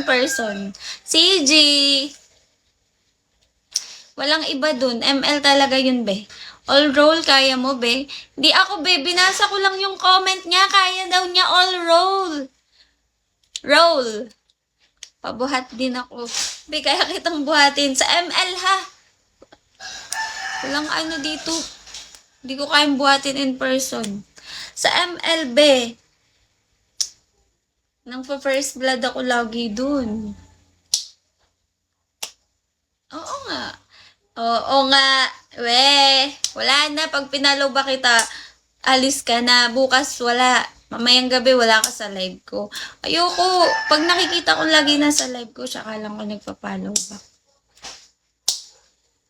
person. CG. Walang iba dun. ML talaga yun, be. All roll, kaya mo, be. Di ako, be. Binasa ko lang yung comment niya. Kaya daw niya all roll. Roll. Pabuhat din ako. Be, kaya kitang buhatin. Sa ML, ha? Walang ano dito. Hindi ko kayang buhatin in person. Sa ML, be. Nang pa-first blood ako lagi dun. Oo nga. Oo nga. We, wala na. Pag pinalo ba kita, alis ka na. Bukas wala. Mamayang gabi wala ka sa live ko. Ayoko. Pag nakikita ko lagi nasa live ko, saka lang ko nagpa-follow back.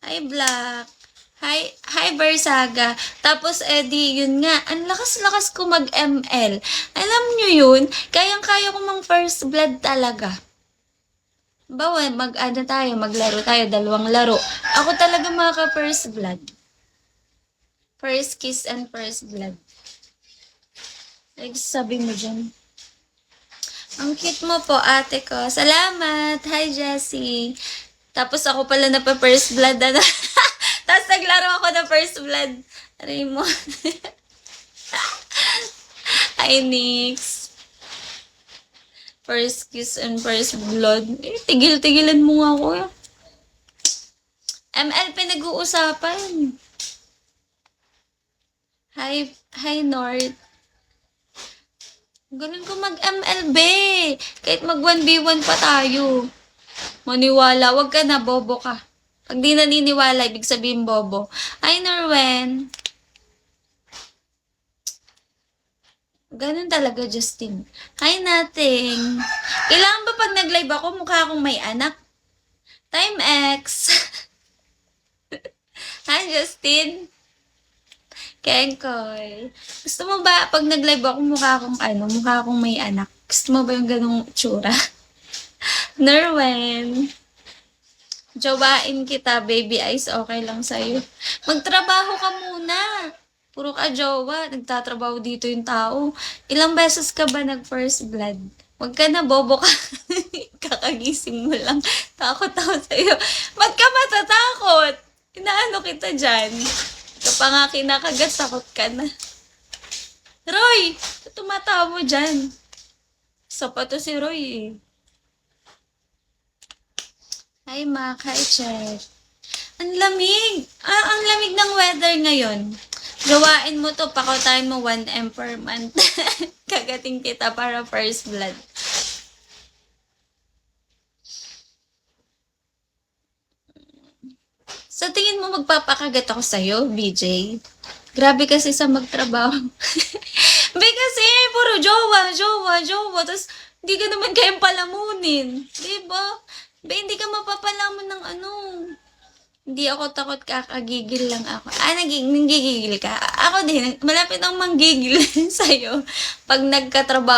Hi, Black. Hi, Bersaga. Tapos, Eddie, yun nga, ang lakas-lakas ko mag-ML. Alam nyo yun, kayang-kaya ko mang first blood talaga. Bawa, maglaro tayo, 2 laro. Ako talaga maka-first blood. First kiss and first blood. Like, sabi mo dyan. Ang cute mo po, ate ko. Salamat. Hi, Jessie. Tapos ako pala na pa-first blood. Tapos naglaro ako ng first blood. Raymond. Hi, Nix. First kiss and first blood. Tigil-tigilan mo nga ako. ML pinag-uusapan. Hi, North. Ganun ko mag-MLB. Kahit mag-1v1 pa tayo. Maniwala. Wag ka na, bobo ka. Pag di naniniwala, ibig sabihin bobo. Hi, Norwen. Ganun talaga, Justin. Hi, Nating. Kailangan ba pag nag-live ako, mukha akong may anak? Time X. Hi, Justin. Kenkoy. Gusto mo ba, pag nag-live ako, mukha akong may anak? Gusto mo ba yung ganung tsura? Norwen. Jowain kita, baby eyes, okay lang sa'yo. Magtrabaho ka muna. Puro ka jowa, nagtatrabaho dito yung tao. Ilang beses ka ba nag-first blood? Huwag ka na, bobo ka. Kakagising mo lang. Takot ako sa'yo. Ba't ka matatakot? Inaano kita dyan? Kapag nga kinakagat, takot ka na. Roy! Tumatawa mo dyan. Sapato si Roy eh. Hi, Mac. Hi, Chet. Ang lamig. Ang lamig ng weather ngayon. Gawain mo to. Pakotahin mo 1M per month. Kagating kita para first blood. Sa tingin mo magpapakagat ako sa'yo, BJ? Grabe kasi sa magtrabaho. Be kasi, puro jowa. Tapos, hindi ka naman kayang palamunin. Diba? Be, hindi ka mapapalamon ng ano. Hindi ako takot, kakagigil lang ako. Nanggigigil ka? Ako din, malapit ang manggigil sa'yo pag nagkatrabaho.